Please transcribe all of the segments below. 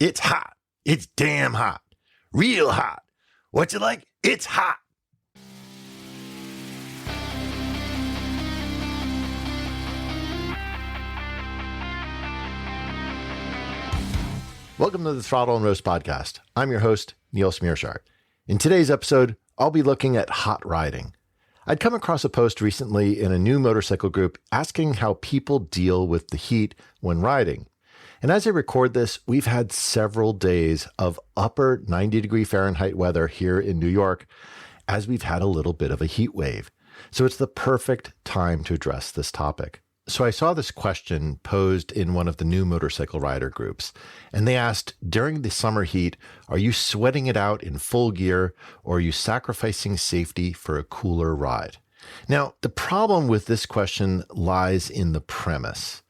It's hot. It's damn hot. Real hot. What's it like? It's hot. Welcome to the Throttle and Roast podcast. I'm your host, Niels Meersschaert. In today's episode, I'll be looking at hot riding. I'd come across a post recently in a new motorcycle group asking how people deal with the heat when riding. And as I record this, we've had several days of upper 90 degree Fahrenheit weather here in New York as we've had a little bit of a heat wave. So it's the perfect time to address this topic. So I saw this question posed in one of the new motorcycle rider groups, and they asked, during the summer heat, are you sweating it out in full gear, or are you sacrificing safety for a cooler ride? Now, the problem with this question lies in the premise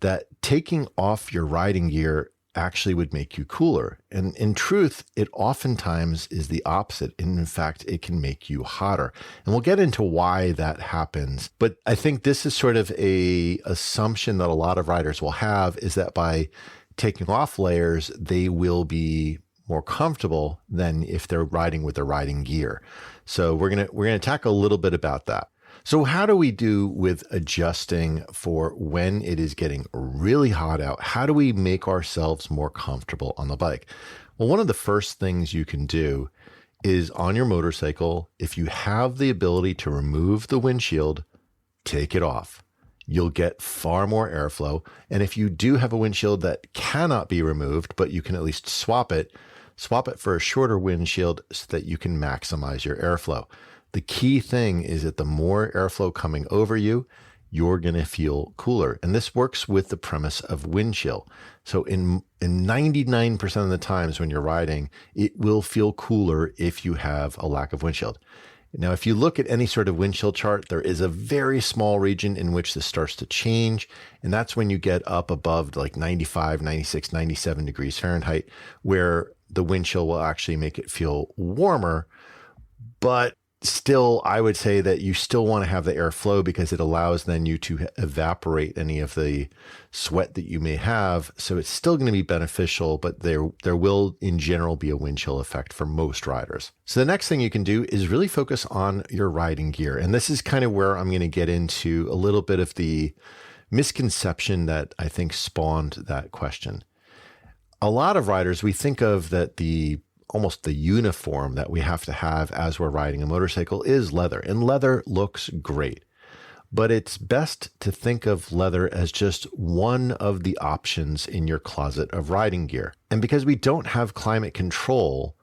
that taking off your riding gear actually would make you cooler. And in truth, it oftentimes is the opposite. And in fact, it can make you hotter. And we'll get into why that happens. But I think this is sort of a assumption that a lot of riders will have, is that by taking off layers, they will be more comfortable than if they're riding with their riding gear. So we're gonna talk a little bit about that. So how do we do with adjusting for when it is getting really hot out? How do we make ourselves more comfortable on the bike? Well, one of the first things you can do is on your motorcycle, if you have the ability to remove the windshield, take it off. You'll get far more airflow. And if you do have a windshield that cannot be removed, but you can at least swap it for a shorter windshield so that you can maximize your airflow. The key thing is that the more airflow coming over you, you're going to feel cooler. And this works with the premise of windchill. So in 99% of the times when you're riding, it will feel cooler if you have a lack of windshield. Now, if you look at any sort of wind chill chart, there is a very small region in which this starts to change. And that's when you get up above like 95, 96, 97 degrees Fahrenheit, where the wind chill will actually make it feel warmer. But still, I would say that you still want to have the airflow because it allows then you to evaporate any of the sweat that you may have. So it's still going to be beneficial, but there will in general be a wind chill effect for most riders. So the next thing you can do is really focus on your riding gear. And this is kind of where I'm going to get into a little bit of the misconception that I think spawned that question. A lot of riders, we think of that almost the uniform that we have to have as we're riding a motorcycle is leather, and leather looks great. But it's best to think of leather as just one of the options in your closet of riding gear. And because we don't have climate control,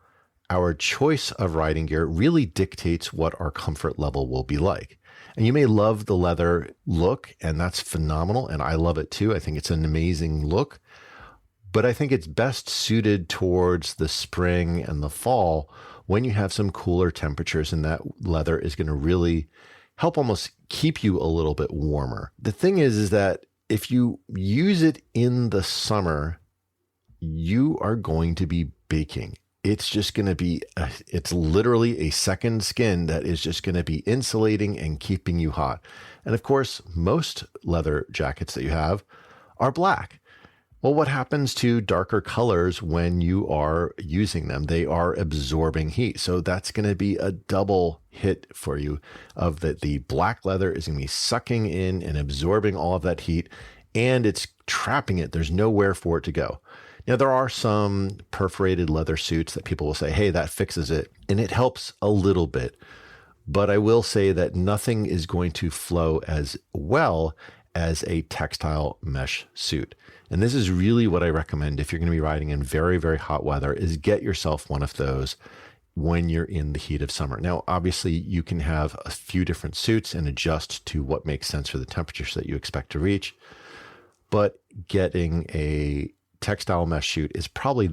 our choice of riding gear really dictates what our comfort level will be like. And you may love the leather look, and that's phenomenal, and I love it too. I think it's an amazing look. But I think it's best suited towards the spring and the fall when you have some cooler temperatures, and that leather is going to really help almost keep you a little bit warmer. The thing is that if you use it in the summer, you are going to be baking. It's just going to be, it's literally a second skin that is just going to be insulating and keeping you hot. And of course, most leather jackets that you have are black. Well, what happens to darker colors when you are using them? They are absorbing heat. So that's going to be a double hit for you of that. The black leather is going to be sucking in and absorbing all of that heat, and it's trapping it. There's nowhere for it to go. Now, there are some perforated leather suits that people will say, hey, that fixes it. And it helps a little bit. But I will say that nothing is going to flow as well as a textile mesh suit. And this is really what I recommend if you're going to be riding in very, very hot weather, is get yourself one of those when you're in the heat of summer. Now, obviously, you can have a few different suits and adjust to what makes sense for the temperatures that you expect to reach. But getting a textile mesh suit is probably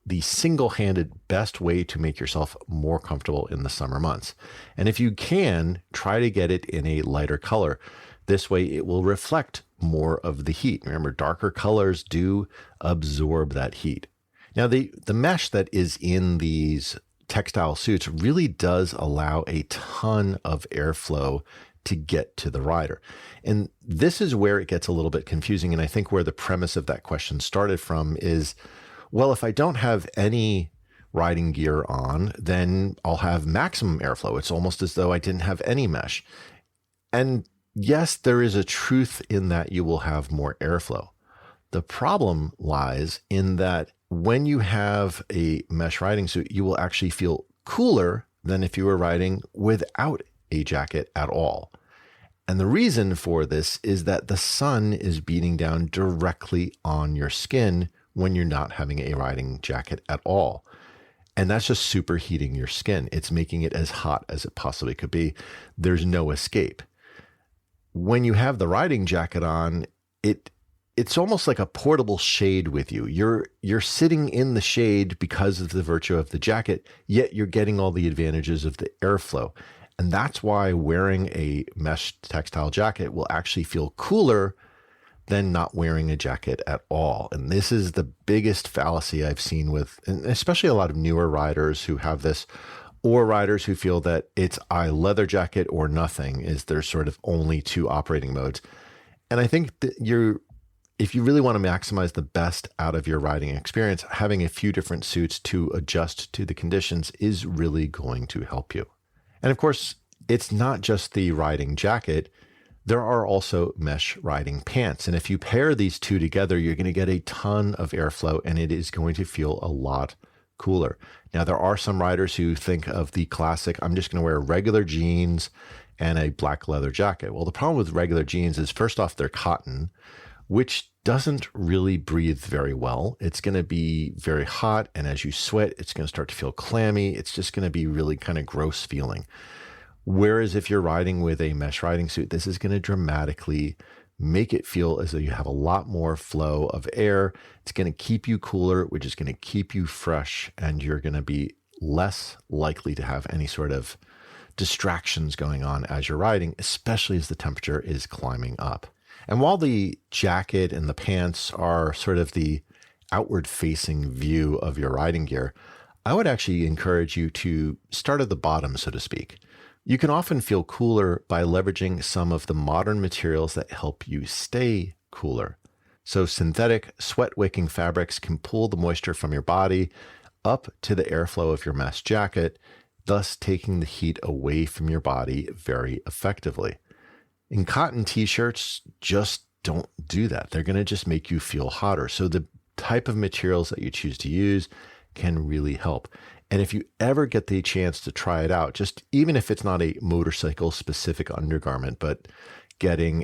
the single-handed best way to make yourself more comfortable in the summer months. And if you can, try to get it in a lighter color. This way, it will reflect more of the heat. Remember, darker colors do absorb that heat. Now, the mesh that is in these textile suits really does allow a ton of airflow to get to the rider. And this is where it gets a little bit confusing. And I think where the premise of that question started from is, Well, if I don't have any riding gear on, then I'll have maximum airflow. It's almost as though I didn't have any mesh. And yes, there is a truth in that you will have more airflow. The problem lies in that when you have a mesh riding suit, you will actually feel cooler than if you were riding without a jacket at all. And the reason for this is that the sun is beating down directly on your skin when you're not having a riding jacket at all. And that's just superheating your skin. It's making it as hot as it possibly could be. There's no escape. When you have the riding jacket on, it's almost like a portable shade with you. You're sitting in the shade because of the virtue of the jacket, yet you're getting all the advantages of the airflow. And that's why wearing a mesh textile jacket will actually feel cooler than not wearing a jacket at all. And this is the biggest fallacy I've seen with, and especially a lot of newer riders who have this, or riders who feel that it's a leather jacket or nothing is their sort of only two operating modes. And I think that if you really want to maximize the best out of your riding experience, having a few different suits to adjust to the conditions is really going to help you. And of course, it's not just the riding jacket. There are also mesh riding pants. And if you pair these two together, you're going to get a ton of airflow and it is going to feel a lot cooler. Now, there are some riders who think of the classic, I'm just going to wear regular jeans and a black leather jacket. Well, the problem with regular jeans is, first off, they're cotton, which doesn't really breathe very well. It's going to be very hot. And as you sweat, it's going to start to feel clammy. It's just going to be really kind of gross feeling. Whereas if you're riding with a mesh riding suit, this is going to dramatically make it feel as though you have a lot more flow of air. It's going to keep you cooler, which is going to keep you fresh, and you're going to be less likely to have any sort of distractions going on as you're riding, especially as the temperature is climbing up. And while the jacket and the pants are sort of the outward facing view of your riding gear, I would actually encourage you to start at the bottom, so to speak. You can often feel cooler by leveraging some of the modern materials that help you stay cooler. So synthetic sweat-wicking fabrics can pull the moisture from your body up to the airflow of your mesh jacket, thus taking the heat away from your body very effectively. And cotton t-shirts just don't do that. They're going to just make you feel hotter. So the type of materials that you choose to use can really help. And if you ever get the chance to try it out, just even if it's not a motorcycle specific undergarment, but getting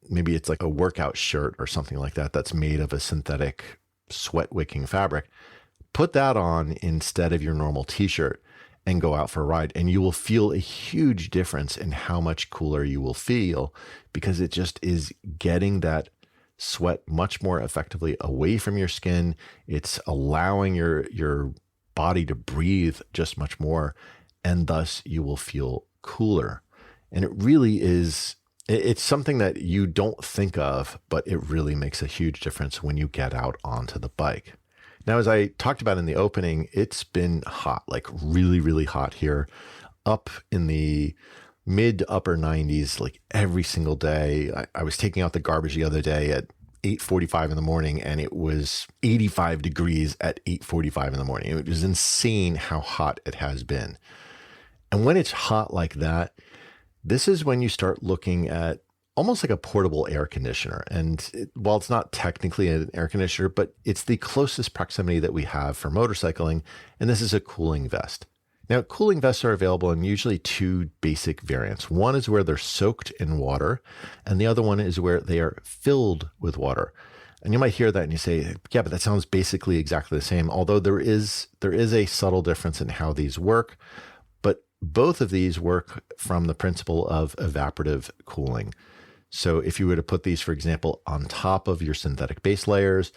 maybe it's like a workout shirt or something like that that's made of a synthetic sweat wicking fabric, put that on instead of your normal t-shirt and go out for a ride. And you will feel a huge difference in how much cooler you will feel, because it just is getting that sweat much more effectively away from your skin. It's allowing your body to breathe just much more, and thus you will feel cooler. And it really is, it's something that you don't think of, but it really makes a huge difference when you get out onto the bike. Now, as I talked about in the opening, it's been hot, like really, really hot here, up in the mid to upper 90s, like every single day. I was taking out the garbage the other day at 8:45 in the morning, and it was 85 degrees at 8:45 in the morning. It was insane how hot it has been. And when it's hot like that, this is when you start looking at almost like a portable air conditioner. And while it's not technically an air conditioner, but it's the closest proximity that we have for motorcycling. And this is a cooling vest. Now, cooling vests are available in usually two basic variants. One is where they're soaked in water, and the other one is where they are filled with water. And you might hear that and you say, yeah, but that sounds basically exactly the same, although there is a subtle difference in how these work. But both of these work from the principle of evaporative cooling. So if you were to put these, for example, on top of your synthetic base layers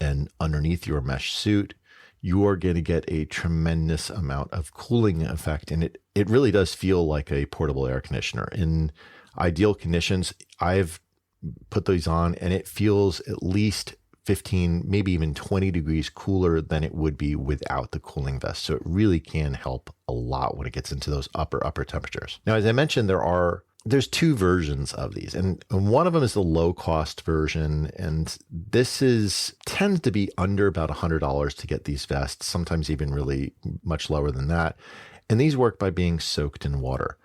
and underneath your mesh suit, you are going to get a tremendous amount of cooling effect. And it really does feel like a portable air conditioner. In ideal conditions, I've put these on and it feels at least 15, maybe even 20 degrees cooler than it would be without the cooling vest. So it really can help a lot when it gets into those upper temperatures. Now, as I mentioned, there are there's two versions of these, and one of them is the low cost version. And this tends to be under about $100 to get these vests, sometimes even really much lower than that. And these work by being soaked in water.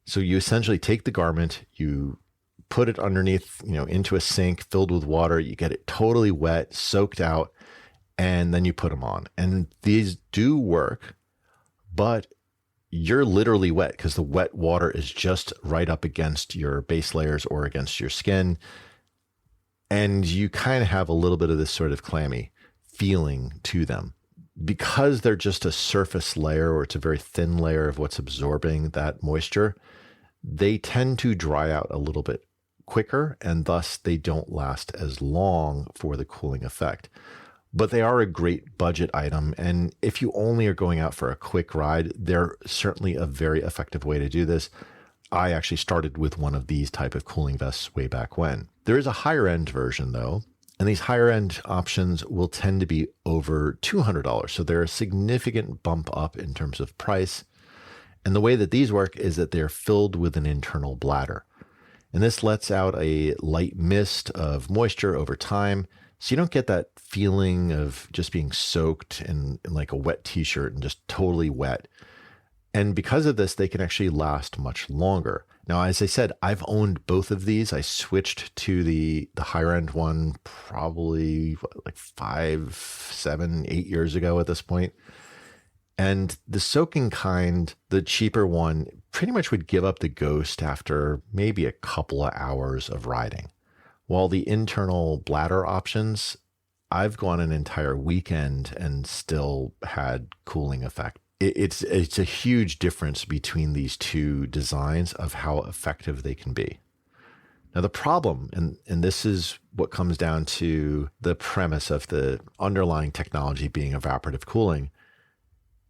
So you essentially take the garment, you put it underneath, into a sink filled with water, you get it totally wet, soaked out, and then you put them on. And these do work, but you're literally wet because the wet water is just right up against your base layers or against your skin. And you kind of have a little bit of this sort of clammy feeling to them. Because they're just a surface layer, or it's a very thin layer of what's absorbing that moisture, they tend to dry out a little bit quicker, and thus they don't last as long for the cooling effect. But they are a great budget item, and if you only are going out for a quick ride, they're certainly a very effective way to do this. I actually started with one of these type of cooling vests way back when. There is a higher end version though, and these higher end options will tend to be over $200. So they're a significant bump up in terms of price. And the way that these work is that they're filled with an internal bladder. And this lets out a light mist of moisture over time. So you don't get that feeling of just being soaked in like a wet t-shirt and just totally wet. And because of this, they can actually last much longer. Now, as I said, I've owned both of these. I switched to the higher end one probably like 5, 7, 8 years ago at this point. And the soaking kind, the cheaper one, pretty much would give up the ghost after maybe a couple of hours of riding. While the internal bladder options, I've gone an entire weekend and still had cooling effect. It's a huge difference between these two designs of how effective they can be. Now, the problem, and this is what comes down to the premise of the underlying technology being evaporative cooling,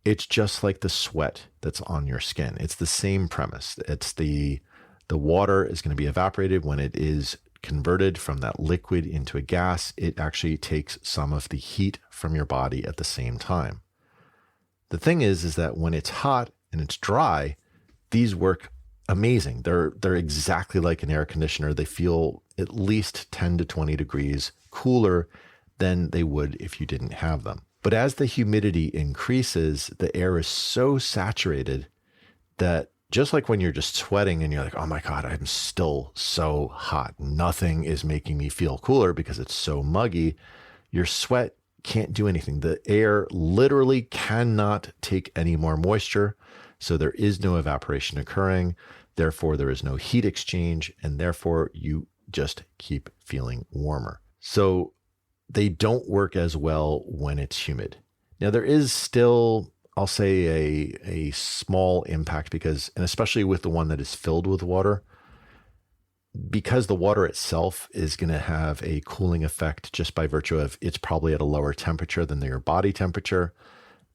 it's just like the sweat that's on your skin. It's the same premise. It's the water is going to be evaporated when it is converted from that liquid into a gas. It actually takes some of the heat from your body at the same time. The thing is that when it's hot and it's dry, these work amazing. They're exactly like an air conditioner. They feel at least 10 to 20 degrees cooler than they would if you didn't have them. But as the humidity increases, the air is so saturated that just like when you're just sweating and you're like, oh my God, I'm still so hot. Nothing is making me feel cooler because it's so muggy. Your sweat can't do anything. The air literally cannot take any more moisture. So there is no evaporation occurring. Therefore, there is no heat exchange. And therefore, you just keep feeling warmer. So they don't work as well when it's humid. Now, there is still, I'll say, a small impact because, and especially with the one that is filled with water, because the water itself is going to have a cooling effect just by virtue of it's probably at a lower temperature than your body temperature,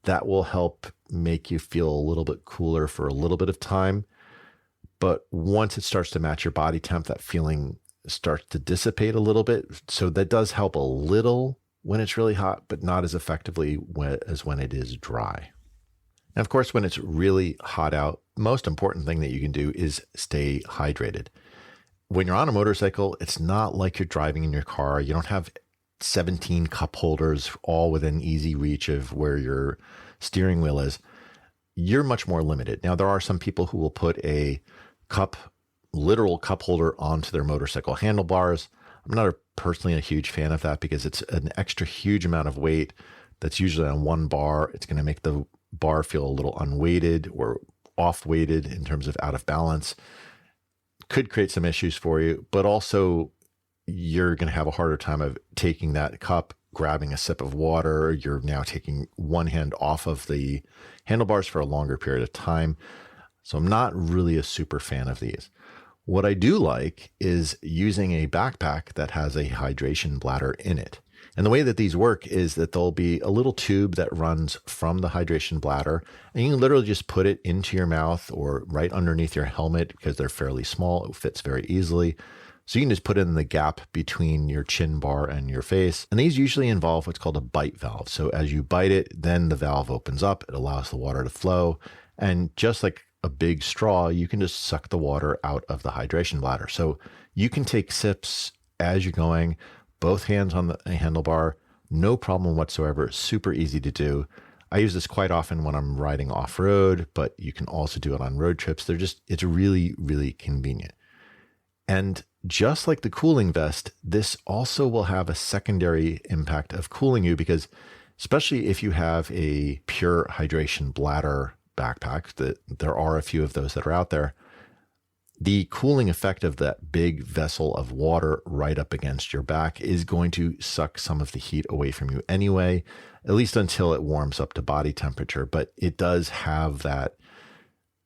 that will help make you feel a little bit cooler for a little bit of time. But once it starts to match your body temp, that feeling starts to dissipate a little bit. So that does help a little when it's really hot, but not as effectively as when it is dry. And of course, when it's really hot out, most important thing that you can do is stay hydrated. When you're on a motorcycle, it's not like you're driving in your car. You don't have 17 cup holders all within easy reach of where your steering wheel is. You're much more limited. Now, there are some people who will put a literal cup holder onto their motorcycle handlebars. I'm not personally a huge fan of that because it's an extra huge amount of weight that's usually on one bar. It's going to make the bar feel a little unweighted or off-weighted in terms of out of balance. Could create some issues for you, but also you're going to have a harder time of taking that cup, grabbing a sip of water. You're now taking one hand off of the handlebars for a longer period of time. So I'm not really a super fan of these. What I do like is using a backpack that has a hydration bladder in it. And the way that these work is that there'll be a little tube that runs from the hydration bladder, and you can literally just put it into your mouth or right underneath your helmet because they're fairly small. It fits very easily. So you can just put it in the gap between your chin bar and your face. And these usually involve what's called a bite valve. So as you bite it, then the valve opens up. It allows the water to flow. And just like a big straw, you can just suck the water out of the hydration bladder. So you can take sips as you're going, both hands on the handlebar, no problem whatsoever, super easy to do. I use this quite often when I'm riding off-road, but you can also do it on road trips. It's really, really convenient. And just like the cooling vest, this also will have a secondary impact of cooling you, because especially if you have a pure hydration bladder backpack, that there are a few of those that are out there, the cooling effect of that big vessel of water right up against your back is going to suck some of the heat away from you anyway, at least until it warms up to body temperature. But it does have that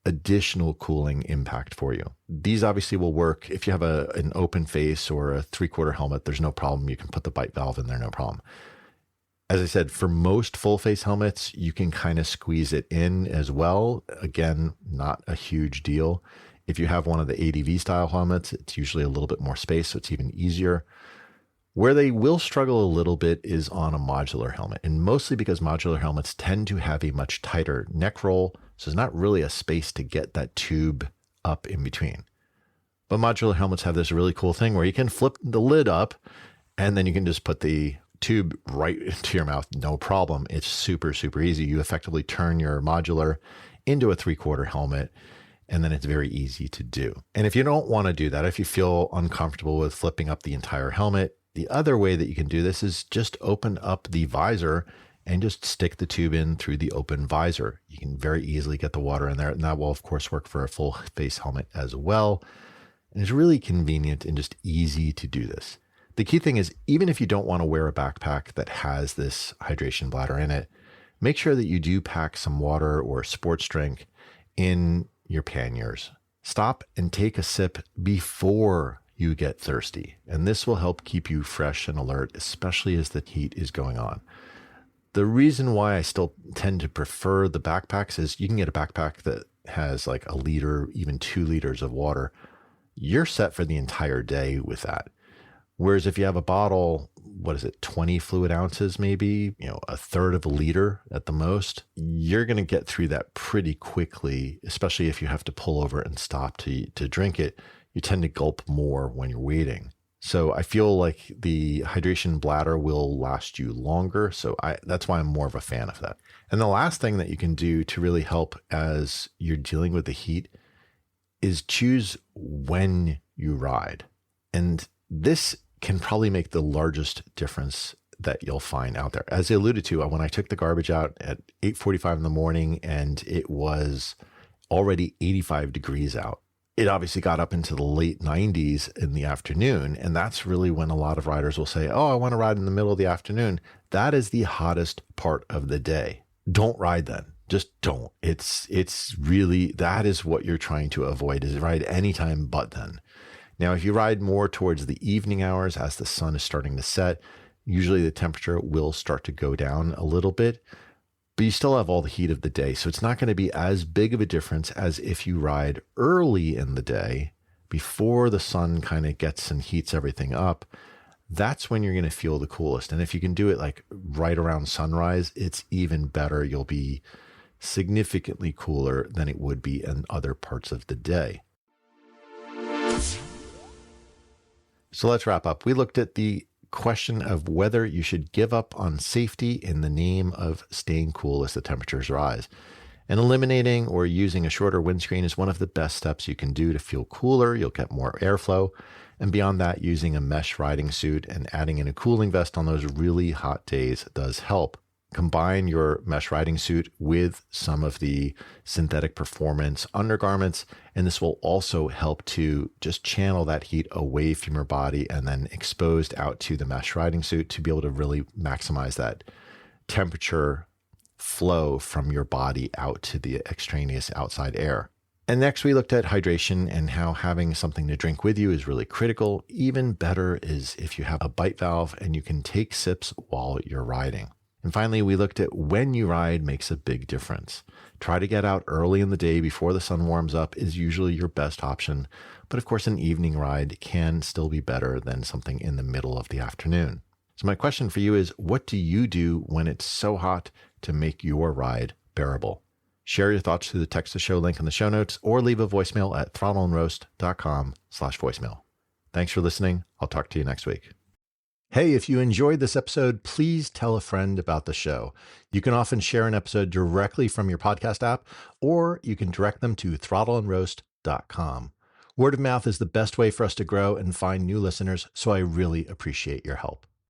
additional cooling impact for you. These obviously will work if you have an open face or a 3/4 helmet. There's no problem. You can put the bite valve in there, no problem. As I said, for most full face helmets, you can kind of squeeze it in as well. Again, not a huge deal. If you have one of the ADV style helmets, it's usually a little bit more space, so it's even easier. Where they will struggle a little bit is on a modular helmet, and mostly because modular helmets tend to have a much tighter neck roll, so there's not really a space to get that tube up in between. But modular helmets have this really cool thing where you can flip the lid up, and then you can just put the tube right into your mouth, no problem. It's super, super easy. You effectively turn your modular into a 3/4 helmet, and then it's very easy to do. And if you don't want to do that, if you feel uncomfortable with flipping up the entire helmet, the other way that you can do this is just open up the visor and just stick the tube in through the open visor. You can very easily get the water in there, and that will of course work for a full face helmet as well. And it's really convenient and just easy to do this. The key thing is, even if you don't want to wear a backpack that has this hydration bladder in it, make sure that you do pack some water or sports drink in your panniers. Stop and take a sip before you get thirsty, and this will help keep you fresh and alert, especially as the heat is going on. The reason why I still tend to prefer the backpacks is you can get a backpack that has like a liter, even 2 liters of water. You're set for the entire day with that. Whereas if you have a bottle, 20 fluid ounces, maybe, a third of a liter at the most, you're going to get through that pretty quickly, especially if you have to pull over and stop to drink it. You tend to gulp more when you're waiting. So I feel like the hydration bladder will last you longer. So that's why I'm more of a fan of that. And the last thing that you can do to really help as you're dealing with the heat is choose when you ride. And this can probably make the largest difference that you'll find out there. As I alluded to, when I took the garbage out at 8:45 in the morning and it was already 85 degrees out, it obviously got up into the late 90s in the afternoon. And that's really when a lot of riders will say, oh, I want to ride in the middle of the afternoon. That is the hottest part of the day. Don't ride then. Just don't. It's really, that is what you're trying to avoid, is ride anytime but then. Now, if you ride more towards the evening hours as the sun is starting to set, usually the temperature will start to go down a little bit, but you still have all the heat of the day. So it's not going to be as big of a difference as if you ride early in the day before the sun kind of gets and heats everything up. That's when you're going to feel the coolest. And if you can do it like right around sunrise, it's even better. You'll be significantly cooler than it would be in other parts of the day. So let's wrap up. We looked at the question of whether you should give up on safety in the name of staying cool as the temperatures rise. And eliminating or using a shorter windscreen is one of the best steps you can do to feel cooler. You'll get more airflow. And beyond that, using a mesh riding suit and adding in a cooling vest on those really hot days does help. Combine your mesh riding suit with some of the synthetic performance undergarments, and this will also help to just channel that heat away from your body and then exposed out to the mesh riding suit to be able to really maximize that temperature flow from your body out to the extraneous outside air. And next, we looked at hydration and how having something to drink with you is really critical. Even better is if you have a bite valve and you can take sips while you're riding. And finally, we looked at when you ride makes a big difference. Try to get out early in the day before the sun warms up is usually your best option. But of course, an evening ride can still be better than something in the middle of the afternoon. So my question for you is, what do you do when it's so hot to make your ride bearable? Share your thoughts through the text to show link in the show notes or leave a voicemail at throttleandroast.com/voicemail. Thanks for listening. I'll talk to you next week. Hey, if you enjoyed this episode, please tell a friend about the show. You can often share an episode directly from your podcast app, or you can direct them to throttleandroast.com. Word of mouth is the best way for us to grow and find new listeners, so I really appreciate your help.